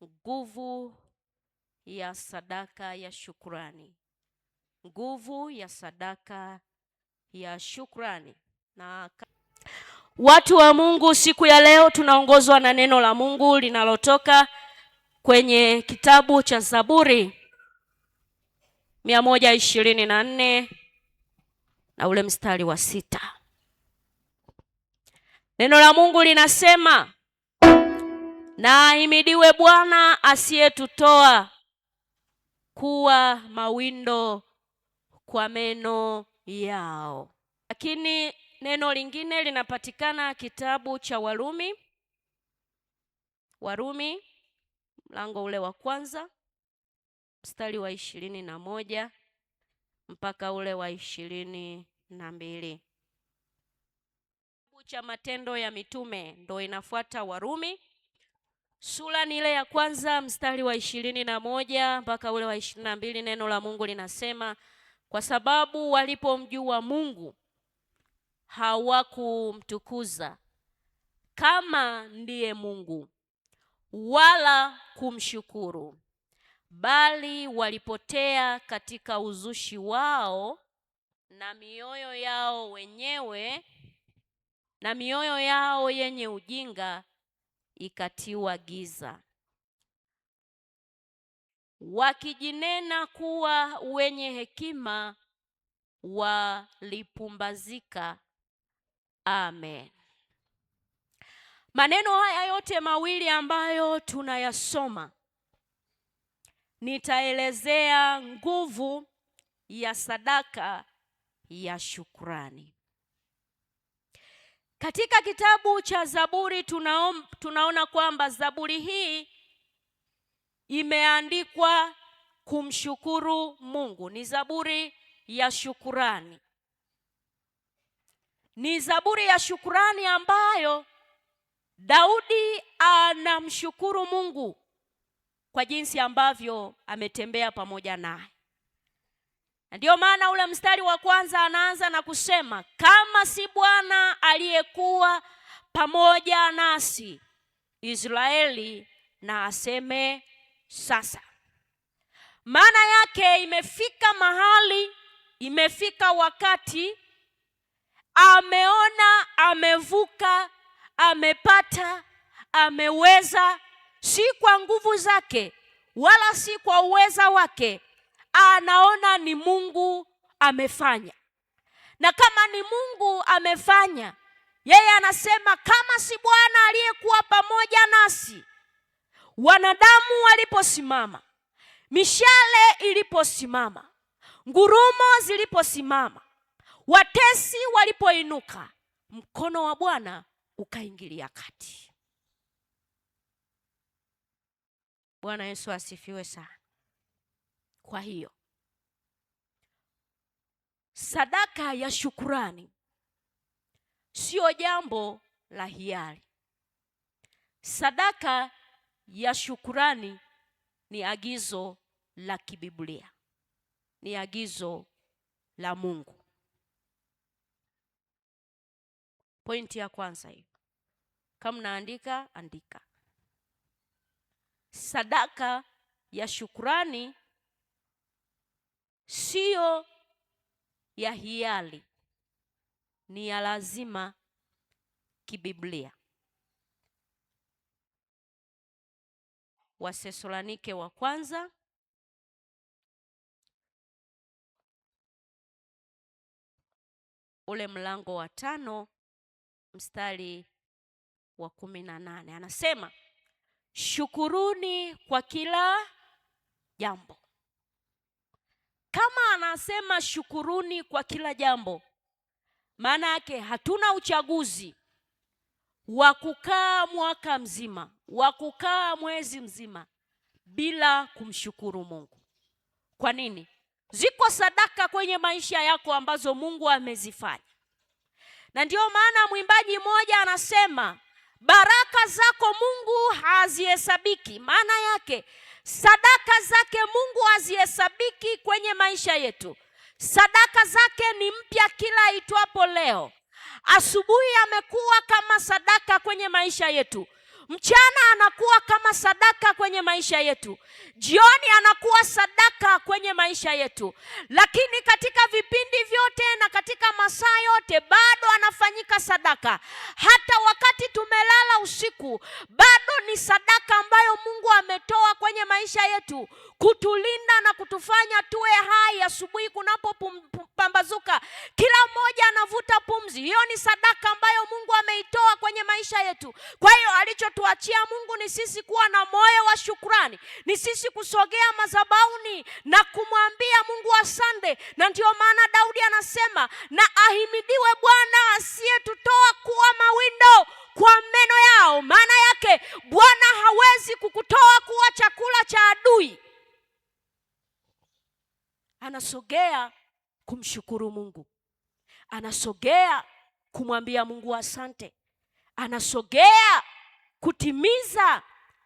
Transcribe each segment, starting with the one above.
nguvu ya sadaka ya shukrani. Nguvu ya sadaka ya shukrani. Na watu wa Mungu, siku ya leo tunaongozwa na neno la Mungu linalotoka kwenye kitabu cha Zaburi 124 na ule mstari wa 6. Neno la Mungu linasema, na ahimidiwe Bwana asiyetutoa kuwa mawindo kwa meno yao. Lakini neno lingine linapatikana kitabu cha Warumi mlango ule wa 1 mstari wa 21 mpaka ule wa 22. Kitabu cha Matendo ya Mitume ndo inafuata Warumi. Sura ni ile ya 1 mstari wa 21 mpaka ule wa 22. Neno la Mungu linasema, kwa sababu walipomjua Mungu hawakumtukuza kama ndiye Mungu wala kumshukuru, bali walipotea katika uzushi wao, na mioyo yao yenye ujinga ikatiwa giza, wakijinena kuwa wenye hekima walipumbazika. Amen. Maneno haya yote mawili ambayo tunayasoma, nitaelezea nguvu ya sadaka ya shukrani. Katika kitabu cha Zaburi tunaona kwamba Zaburi hii imeandikwa kumshukuru Mungu. Ni Zaburi ya shukrani. Ni Zaburi ya shukrani ambayo Daudi anamshukuru Mungu kwa jinsi ambavyo ametembea pamoja naye. Ndio maana ule mstari wa 1 anaanza na kusema, kama si Bwana aliyekuwa pamoja nasi, Israeli na aseme sasa. Maana yake imefika wakati ameona, amevuka, amepata, ameweza, si kwa nguvu zake wala si kwa uweza wake. Anaona ni Mungu amefanya. Na kama ni Mungu amefanya, yeye anasema kama si Bwana aliyekuwa pamoja nasi, wanadamu waliposimama, mishale iliposimama, ngurumo ziliposimama, watesi walipoinuka, mkono wa Bwana ukaingilia kati. Bwana Yesu asifiwe sana. Kwa hiyo sadaka ya shukrani sio jambo la hiari. Sadaka ya shukrani ni agizo la kibiblia, ni agizo la Mungu. Pointi ya kwanza hiyo. Kama naandika, andika. Sadaka ya shukrani sio ya hiari, ni ya lazima kibiblia. Wathesalonike wa 1 ule mlango wa 5 mstari wa 18 anasema, shukuruni kwa kila jambo. Kama anasema shukuruni kwa kila jambo, maana yake hatuna uchaguzi wa kukaa mwaka mzima, wa kukaa mwezi mzima bila kumshukuru Mungu. Kwa nini? Ziko sadaka kwenye maisha yako ambazo Mungu amezifanya. Na ndio maana mwimbaji mmoja anasema, baraka zako Mungu hazihesabiki. Maana yake sadaka zake Mungu hazihesabiki kwenye maisha yetu. Sadaka zake ni mpya kila itwapo leo. Asubuhi amekuwa kama sadaka kwenye maisha yetu, mchana anakuwa kama sadaka kwenye kwenye maisha yetu. Jioni anakuwa sadaka kwenye maisha yetu. Lakini katika vipindi vyote na katika masaa yote bado anafanyika sadaka. Hata wakati tumelala usiku bado ni sadaka ambayo Mungu ametoa kwenye maisha yetu, kutulinda na kutufanya tuwe hai asubuhi kunapopambazuka. Kila mmoja anavuta pumzi. Hiyo ni sadaka ambayo Mungu ameitoa kwenye maisha yetu. Kwa hiyo alichotuachia Mungu ni sisi kuwa na moyo wa shukrani, ni sisi kusogea madhabahuni na kumwambia Mungu asante. Na ndio maana Daudi anasema, na ahimidiwe Bwana asiyetutoa kuwa mawindo kwa meno yao. Maana yake Bwana hawezi kukutoa kuwa chakula cha adui. Anasogea kumshukuru Mungu, anasogea kumwambia Mungu asante, anasogea kutimiza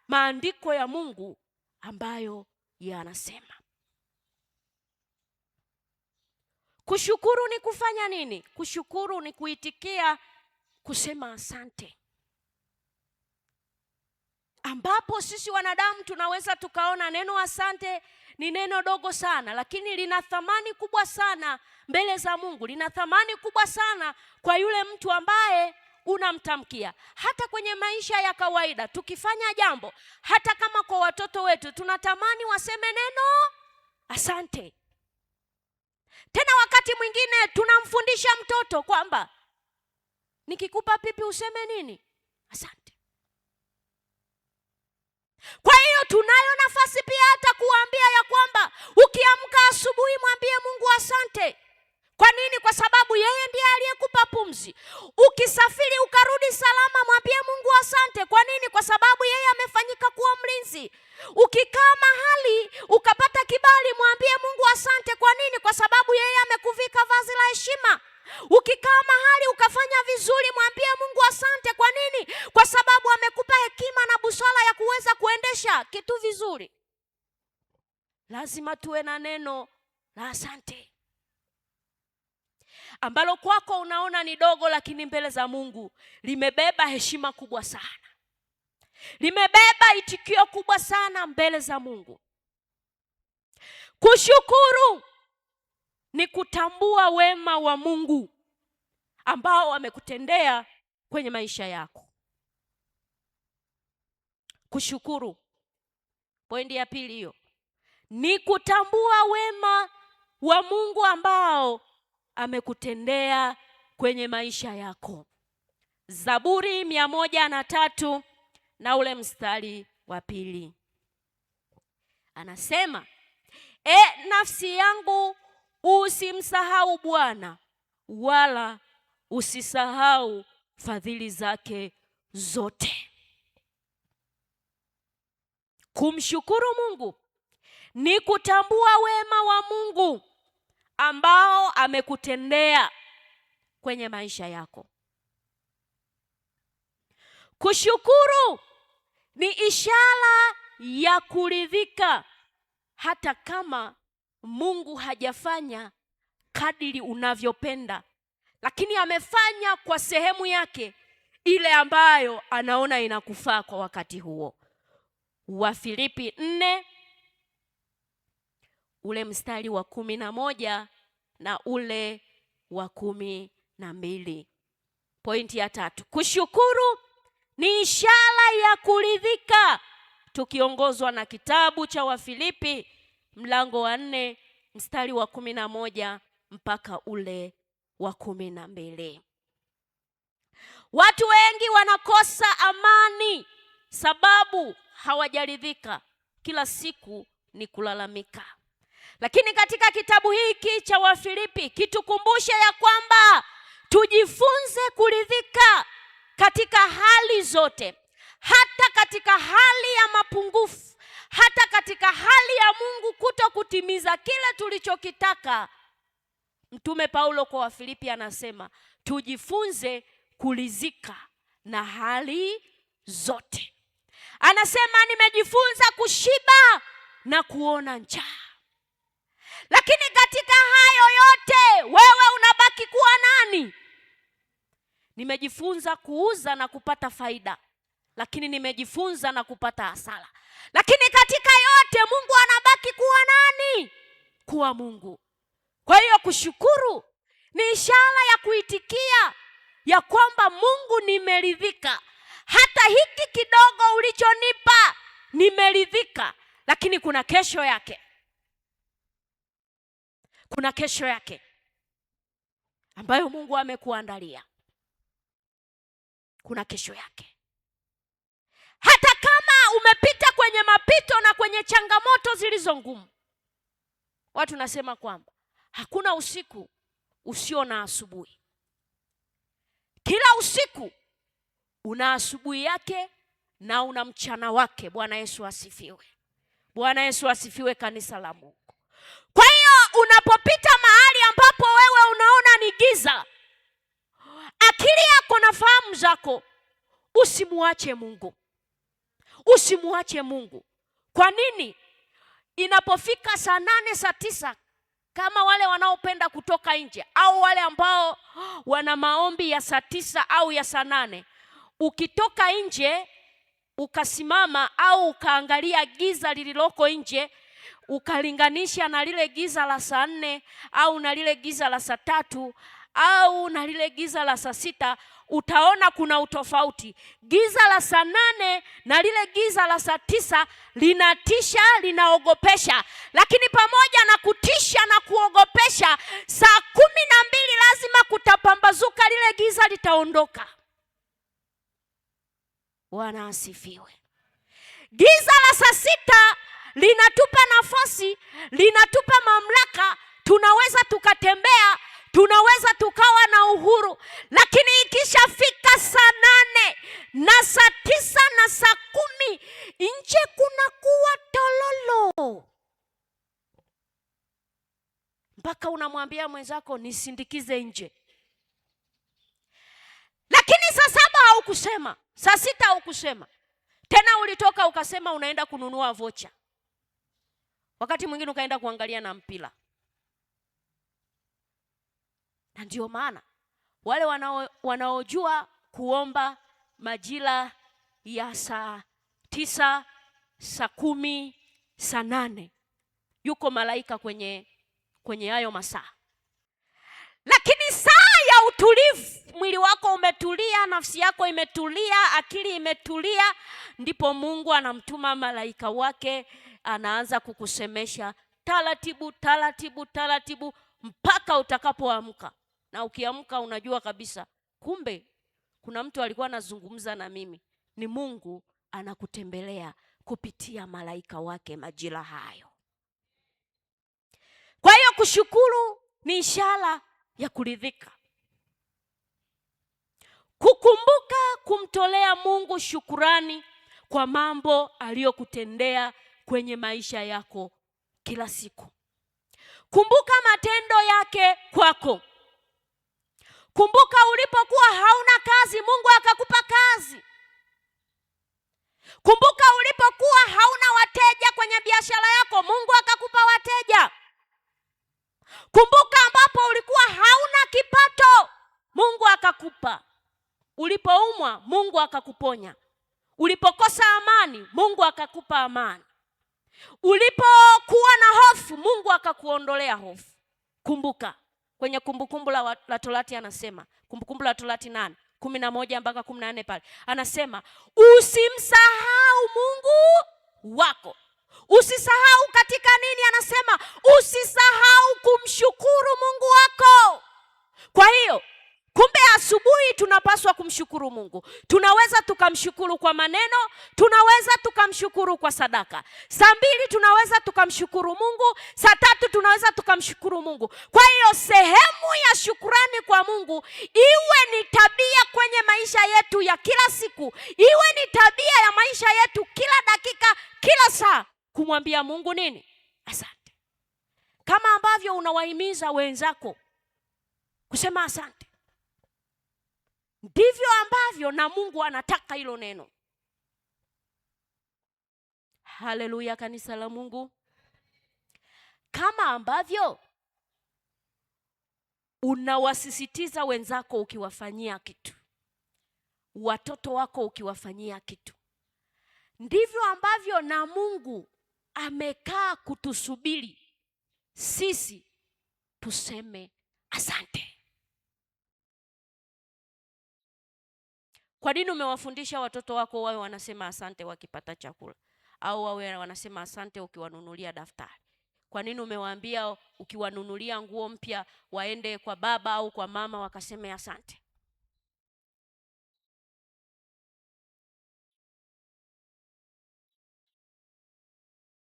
maandiko ya Mungu ambayo yanasema. Kushukuru ni kufanya nini? Kushukuru ni kuitikia, kusema asante, ambapo sisi wanadamu tunaweza tukaona neno asante ni neno dogo sana, lakini lina thamani kubwa sana mbele za Mungu. Lina thamani kubwa sana kwa yule mtu ambaye unamtamkia. Hata kwenye maisha ya kawaida tukifanya jambo, hata kama kwa watoto wetu tunatamani waseme neno asante. Tena wakati mwingine tunamfundisha mtoto kwamba nikikupa pipi useme nini? Asante. Kwa hiyo tunayo nafasi pia hata kuambia ya kwamba ukiamka asubuhi mwambie Mungu asante. Kwa nini? Kwa sababu yeye ndiye aliyekupa pumzi. Ukisafiri ukarudi salama mwambie Mungu asante. Kwa nini? Kwa sababu yeye amefanyika kuwa mlinzi. Ukikaa mahali ukapata kibali mwambie Mungu asante. Kwa nini? Kwa sababu yeye amekuvika vazi la heshima. Ukikaa mahali ukafanya vizuri mwambie Mungu asante. Kwa nini? Kwa sababu amekupa hekima na busara ya kuweza kuendesha kitu vizuri. Lazima tuwe na neno la asante, ambalo kwako unaona ni dogo, lakini mbele za Mungu limebeba heshima kubwa sana, limebeba itikio kubwa sana mbele za Mungu. Kushukuru ni kutambua wema wa Mungu ambao amekutendea kwenye maisha yako. Kushukuru, pointi ya pili hiyo, ni kutambua wema wa Mungu ambao amekutendea kwenye maisha yako. Zaburi 103 na ule mstari wa 2 anasema, nafsi yangu usimsahau Bwana, wala usisahau fadhili zake zote. Kumshukuru Mungu ni kutambua wema wa Mungu ambao amekutendea kwenye maisha yako. Kushukuru ni ishara ya kuridhika hata kama Mungu hajafanya kadiri unavyopenda, lakini amefanya kwa sehemu yake ile ambayo anaona inakufaa kwa wakati huo. Wafilipi 4 ule mstari wa 11 na ule wa 12. Pointi ya 3. Kushukuru ni ishara ya kuridhika, tukiongozwa na kitabu cha Wafilipi mlango wa 4 mstari wa 11 mpaka ule wa 12. Watu wengi wanakosa amani sababu hawajaridhika, kila siku ni kulalamika. Lakini katika kitabu hiki cha Wafilipi kitukumbushe ya kwamba tujifunze kuridhika katika hali zote, hata katika hali ya mapungufu, hata katika hali ya Mungu kuto kutimiza kile tulichokitaka. Mtume Paulo kwa Wafilipi anasema tujifunze kuridhika na hali zote. Anasema nimejifunza kushiba na kuona njaa. Lakini katika hayo yote wewe unabaki kuwa nani? Nimejifunza kuuza na kupata faida, lakini nimejifunza na kupata hasara. lakini katika yote Mungu anabaki kuwa nani? Kuwa Mungu. Kwa hiyo kushukuru ni ishara ya kuitikia ya kwamba Mungu, nimeridhika, hata hiki kidogo ulichonipa nimeridhika, lakini kuna kesho yake. Kuna kesho yake ambayo Mungu amekuandalia. Kuna kesho yake. Hata kama umepita kwenye mapito na kwenye changamoto zilizo ngumu, watu nasema kwamba hakuna usiku usio na asubuhi. Kila usiku una asubuhi yake na una mchana wake. Bwana Yesu asifiwe. Bwana Yesu asifiwe, kanisa la Mungu. Kwa hiyo unapopita mahali ambapo wewe unaona ni giza, akili yako na fahamu zako, usimuache Mungu. Usimuache Mungu. Kwa nini? Inapofika saa 8, saa 9, kama wale wanaopenda kutoka nje au wale ambao wana maombi ya saa 9 au ya saa 8, ukitoka nje ukasimama au ukaangalia giza lililoko nje, ukalinganisha na lile giza la saa 4 au na lile giza la saa 3 au na lile giza la saa 6, utaona kuna utofauti. Giza la saa 8 na lile giza la saa 9 linatisha, linaogopesha. Lakini pamoja na kutisha na kuogopesha, saa 12 lazima kutapambazuka, lile giza litaondoka. Bwana asifiwe. Giza la saa 6 linatupa nafasi, linatupa mamlaka, tunaweza tukatembea, tunaweza tukawa na uhuru. Lakini ikishafika saa 8 na saa 9 na saa 10, nje kuna kuwa tololo, mpaka unamwambia mwenzako nisindikize nje. Lakini saa 7 haukusema, saa 6 haukusema tena, ulitoka ukasema unaenda kununua vocha, wakati mwingine ukaenda kuangalia na mpira. Na ndio maana wale wanaojua kuomba majira ya saa 9, saa 10, saa 8, yuko malaika kwenye hayo masaa. Lakini saa ya utulivu, mwili wako umetulia, nafsi yako imetulia, akili imetulia, ndipo Mungu anamtuma malaika wake, anaanza kukusemesha taratibu taratibu taratibu mpaka utakapoamka. Na ukiamka unajua kabisa, kumbe kuna mtu alikuwa anazungumza na mimi. Ni Mungu anakutembelea kupitia malaika wake majira hayo. Kwa hiyo kushukuru ni ishara ya kuridhika. Kukumbuka kumtolea Mungu shukurani kwa mambo aliyokutendea kwenye maisha yako kila siku. Kumbuka matendo yake kwako. Kumbuka ulipokuwa hauna kazi, Mungu akakupa kazi. Kumbuka ulipokuwa hauna wateja kwenye biashara yako, Mungu akakupa wateja. Kumbuka ambapo ulikuwa hauna kipato, Mungu akakupa. Ulipoumwa, Mungu akakuponya. Ulipokosa amani, Mungu akakupa amani. Ulipokuwa na hofu, Mungu akakuondolea hofu. Kumbuka. Kwenye Kumbukumbu la Torati anasema, Kumbukumbu la Torati 8:11 mpaka 14 pale, anasema usimsahau Mungu wako. Usisahau katika nini? Anasema usisahau kumshukuru Mungu wako. Kwa hiyo kumbe asubuhi tunapaswa kumshukuru Mungu. Tunaweza tukamshukuru kwa maneno, tunaweza tukamshukuru kwa sadaka. Saa 2 tunaweza tukamshukuru Mungu, saa 3 tunaweza tukamshukuru Mungu. Kwa hiyo sehemu ya shukurani kwa Mungu iwe ni tabia kwenye maisha yetu ya kila siku, iwe ni tabia ya maisha yetu kila dakika, kila saa, kumwambia Mungu nini? Asante. Kama ambavyo unawahimiza wenzako kusema asante, ndivyo ambavyo na Mungu anataka hilo neno. Haleluya, kanisa la Mungu. Kama ambavyo unawasisitiza wenzako ukiwafanyia kitu, watoto wako ukiwafanyia kitu, ndivyo ambavyo na Mungu amekaa kutusubiri sisi tuseme asante. Kwa nini umewafundisha watoto wako wawe wanasema asante wakipata chakula, au wawe wanasema asante ukiwanunulia daftari? Kwa nini umewaambia ukiwanunulia nguo mpya waende kwa baba au kwa mama wakaseme asante?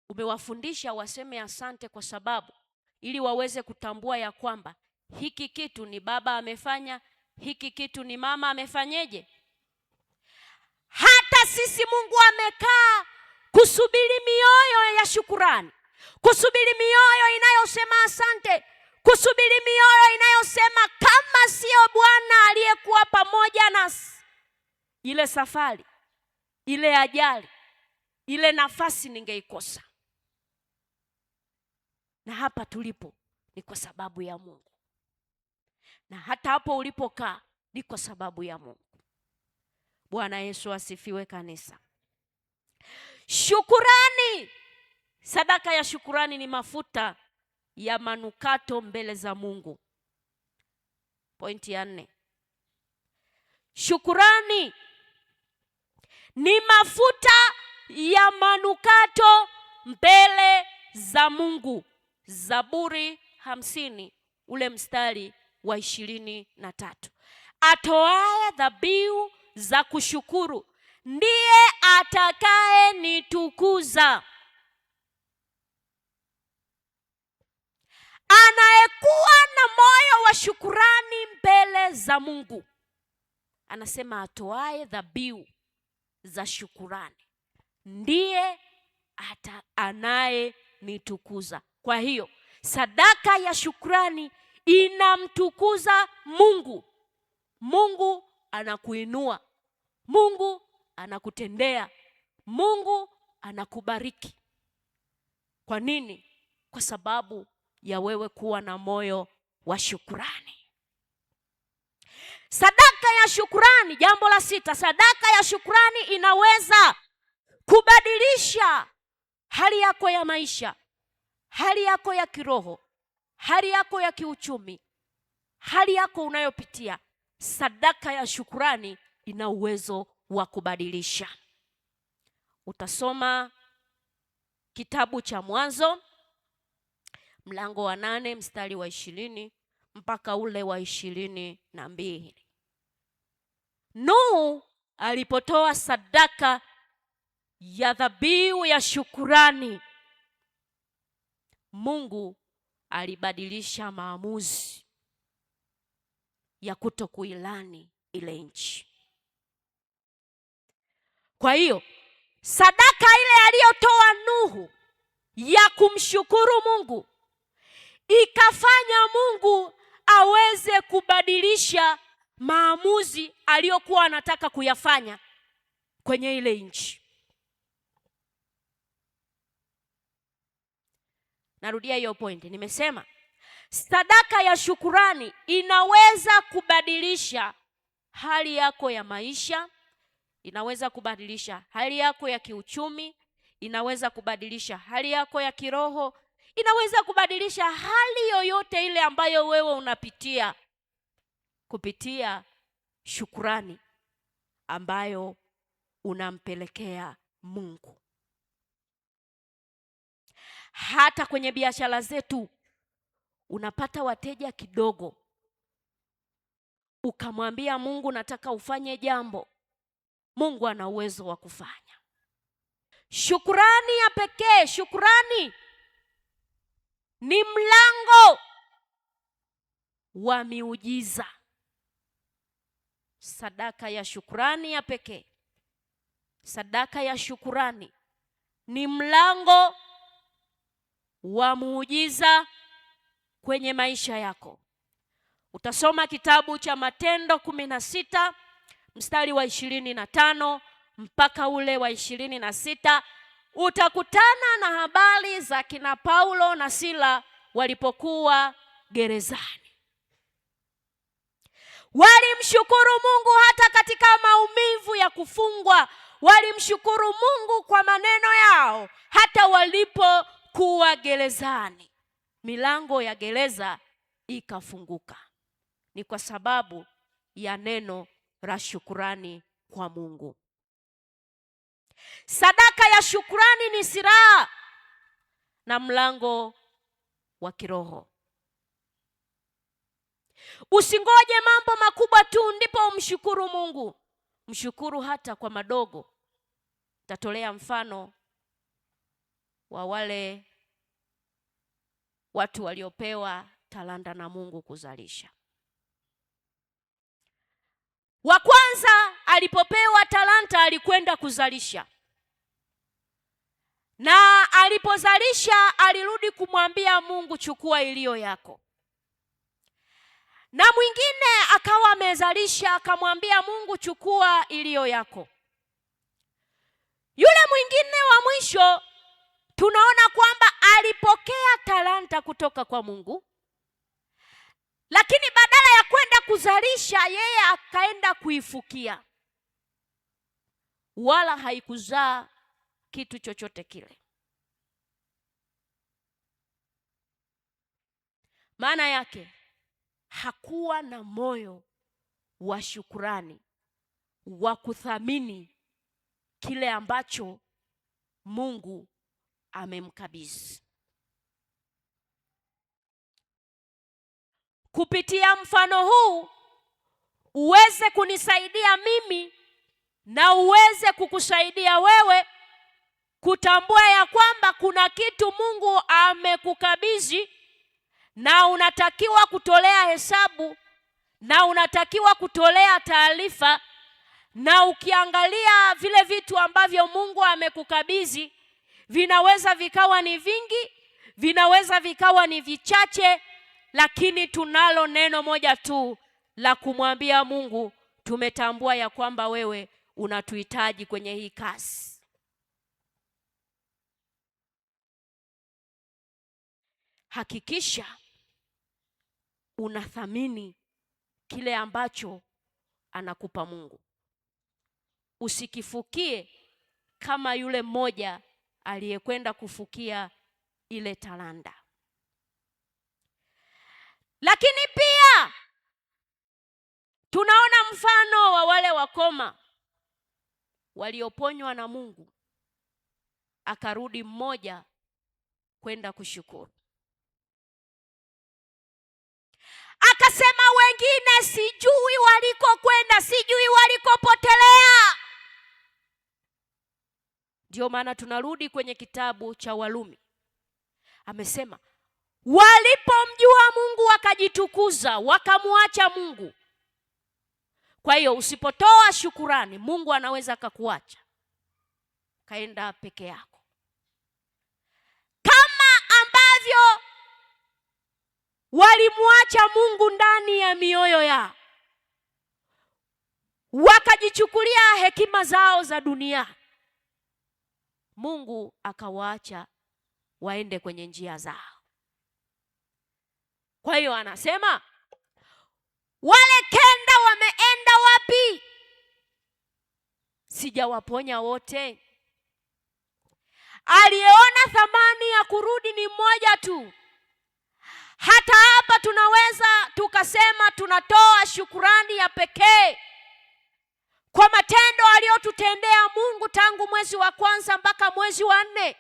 Umewafundisha waseme asante kwa sababu ili waweze kutambua ya kwamba hiki kitu ni baba amefanya, hiki kitu ni mama amefanyeje. Hata sisi Mungu amekaa kusubiri mioyo ya shukurani, kusubiri mioyo inayosema asante, kusubiri mioyo inayosema kama sio Bwana aliyekuwa pamoja nasi, ile safari, ile ajali, ile nafasi ningeikosa. Na hapa tulipo ni kwa sababu ya Mungu, na hata hapo ulipokaa ni kwa sababu ya Mungu. Bwana Yesu asifiwe kanisa. Shukurani. Sadaka ya shukurani ni mafuta ya manukato mbele za Mungu. Pointi ya 4. Shukurani ni mafuta ya manukato mbele za Mungu. Zaburi 50 ule mstari wa 23. Atoaye dhabihu za kushukuru ndiye atakaye nitukuza. Anayekuwa na moyo wa shukurani mbele za Mungu, anasema atoaye dhabihu za shukurani ndiye anaye nitukuza. Kwa hiyo sadaka ya shukrani inamtukuza Mungu. Mungu anakuinua, Mungu anakutendea, Mungu anakubariki. Kwa nini? Kwa sababu ya wewe kuwa na moyo wa shukrani. Sadaka ya shukrani, jambo la 6, sadaka ya shukrani inaweza kubadilisha hali yako ya maisha, hali yako ya kiroho, hali yako ya kiuchumi, hali yako unayopitia. Sadaka ya shukrani ina uwezo wa kubadilisha. Utasoma kitabu cha Mwanzo mlango wa 8 mstari wa 20 mpaka ule wa 22. Nuhu alipotoa sadaka ya dhabihu ya shukurani, Mungu alibadilisha maamuzi ya kutokuilani ile nchi. Kwa hiyo sadaka ile aliyotoa Nuhu ya kumshukuru Mungu ikafanya Mungu aweze kubadilisha maamuzi aliyokuwa anataka kuyafanya kwenye ile nchi. Narudia hiyo point. Nimesema sadaka ya shukurani inaweza kubadilisha hali yako ya maisha, inaweza kubadilisha hali yako ya kiuchumi, inaweza kubadilisha hali yako ya kiroho, inaweza kubadilisha hali yoyote ile ambayo wewe unapitia kupitia shukurani ambayo unampelekea Mungu. Hata kwenye biashara zetu unapata wateja kidogo, ukamwambia Mungu nataka ufanye jambo, Mungu ana uwezo wa kufanya. Shukurani ya pekee, shukurani ni mlango wa miujiza. Sadaka ya shukurani ya pekee, sadaka ya shukurani ni mlango wa muujiza kwenye maisha yako. Utasoma kitabu cha Matendo 16 mstari wa 25 mpaka ule wa 26. Utakutana na habari za kina Paulo na Sila walipokuwa gerezani. Walimshukuru Mungu hata katika maumivu ya kufungwa. walimshukuru Mungu kwa maneno yao hata walipokuwa gerezani. Milango ya gereza ikafunguka. Ni kwa sababu ya neno la shukurani kwa Mungu. Sadaka ya shukurani ni silaha na mlango wa kiroho. Usingoje mambo makubwa tu ndipo umshukuru Mungu. Mshukuru hata kwa madogo. Tatolea mfano wa wale watu waliopewa talanta na Mungu kuzalisha. Wa kwanza alipopewa talanta alikwenda kuzalisha. Na alipozalisha alirudi kumwambia Mungu, chukua iliyo yako. Na mwingine akawa amezalisha akamwambia Mungu, chukua iliyo yako. Yule mwingine wa mwisho tunaona kwamba alipokea talanta kutoka kwa Mungu, lakini badala ya kwenda kuzalisha yeye akaenda kuifukia, wala haikuzaa kitu chochote kile. Maana yake hakuwa na moyo wa shukurani, wa kuthamini kile ambacho Mungu amemkabidhi. Kupitia mfano huu uweze kunisaidia mimi na uweze kukusaidia wewe kutambua ya kwamba kuna kitu Mungu amekukabidhi na unatakiwa kutolea hesabu na unatakiwa kutolea taarifa. Na ukiangalia vile vitu ambavyo Mungu amekukabidhi, vinaweza vikawa ni vingi, vinaweza vikawa ni vichache, lakini tunalo neno moja tu la kumwambia Mungu, tumetambua ya kwamba wewe unatuhitaji kwenye hii kazi. Hakikisha unathamini kile ambacho anakupa Mungu. Usikifukie kama yule mmoja aliyekwenda kufukia ile talanta. Lakini pia tunaona mfano wa wale wakoma walioponywa na Mungu, akarudi mmoja kwenda kushukuru. Akasema wengine sijui walikokwenda, sijui walikopotelea. Ndio maana tunarudi kwenye kitabu cha Warumi. Amesema walipomjua Mungu wakajitukuza, wakamwacha Mungu. Kwa hiyo usipotoa shukurani, Mungu anaweza akakuacha kaenda peke yako. Kama ambavyo walimwacha Mungu ndani ya mioyo yao, wakajichukulia hekima zao za dunia, Mungu akawaacha waende kwenye njia zao. Kwa hiyo anasema wale kenda wameenda wapi? Sijawaponya wote. Aliyeona thamani ya kurudi ni mmoja tu. Hata hapa tunaweza tukasema tunatoa shukurani ya pekee kwa matendo aliyotutendea Mungu tangu mwezi wa kwanza mpaka mwezi wa 4.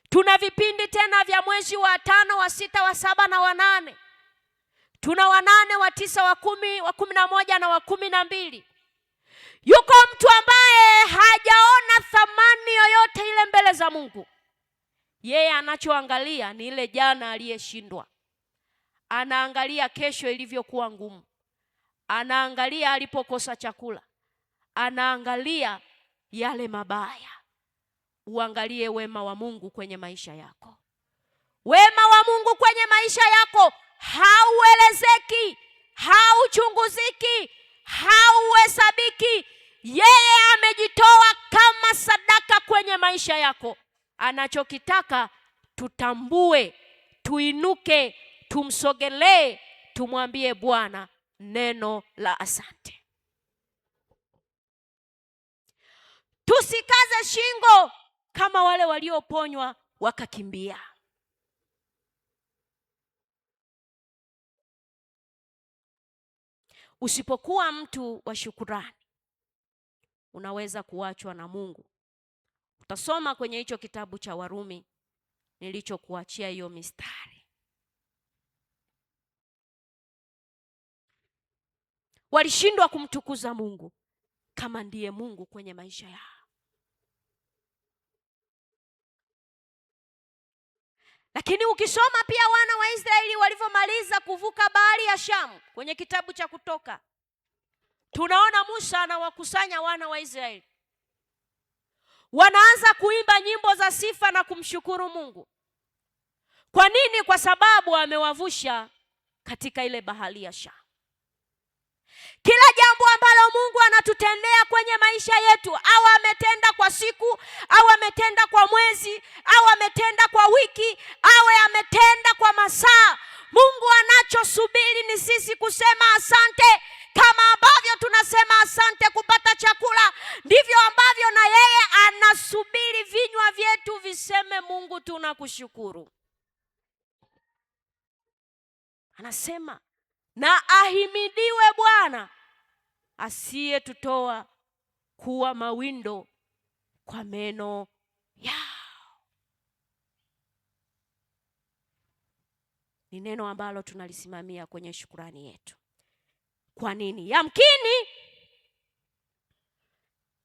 Tuna vipindi tena vya mwezi wa 5, wa 6, wa 7 na wa 8. Tuna wa 8, wa 9, wa 10, wa 11 na wa 12. Yuko mtu ambaye hajaona thamani yoyote ile mbele za Mungu. Yeye anachoangalia ni ile jana aliyeshindwa. Anaangalia kesho ilivyokuwa ngumu. Anaangalia alipokosa chakula. Anaangalia yale mabaya. Uangalie wema wa Mungu kwenye maisha yako. Wema wa Mungu kwenye maisha yako hauelezeki, hauchunguziki, hauhesabiki. Yeye amejitoa kama sadaka kwenye maisha yako. Anachokitaka tutambue, tuinuke, tumsogelee, tumwambie Bwana neno la asante. Tusikaze shingo kama wale walioponywa wakakimbia. Usipokuwa mtu wa shukrani, unaweza kuachwa na Mungu. Utasoma kwenye hicho kitabu cha Warumi nilichokuachia hiyo mistari. Walishindwa kumtukuza Mungu kama ndiye Mungu kwenye maisha yao. Lakini ukisoma pia wana wa Israeli walivyomaliza kuvuka bahari ya Shamu kwenye kitabu cha Kutoka, tunaona Musa anawakusanya wana wa Israeli. Wanaanza kuimba nyimbo za sifa na kumshukuru Mungu. Kwa nini? Kwa sababu amewavusha katika ile bahari ya Shamu. Kila jambo ambalo Mungu anatutendea kwenye maisha yetu, au ametenda kwa siku, au ametenda kwa mwezi, au ametenda kwa wiki, au ametenda kwa masaa, Mungu anachosubiri ni sisi kusema asante. Kama ambavyo tunasema asante kupata chakula, ndivyo ambavyo na yeye anasubiri vinywa vyetu viseme Mungu tunakushukuru. Anasema, na ahimidiwe Bwana asiyetutoa kuwa mawindo kwa meno yao. Ni neno ambalo tunalisimamia kwenye shukrani yetu. Kwa nini? Yamkini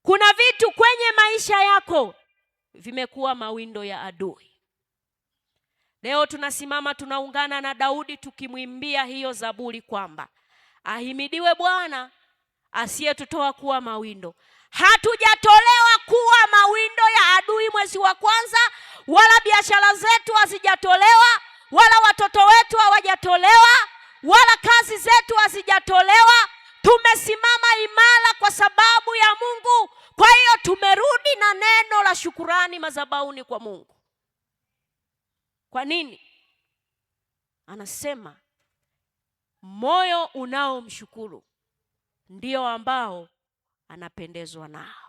kuna vitu kwenye maisha yako vimekuwa mawindo ya adui. Leo tunasimama tunaungana na Daudi tukimwimbia hiyo zaburi kwamba ahimidiwe Bwana asiyetutoa kuwa mawindo. Hatujatolewa kuwa mawindo ya adui mwezi wa kwanza, wala biashara zetu hazijatolewa, wala watoto wetu hawajatolewa, wala kazi zetu hazijatolewa. Tumesimama imara kwa sababu ya Mungu. Kwa hiyo tumerudi na neno la shukurani madhabahuni kwa Mungu. Kwa nini? Anasema moyo unaomshukuru ndio ambao anapendezwa nao.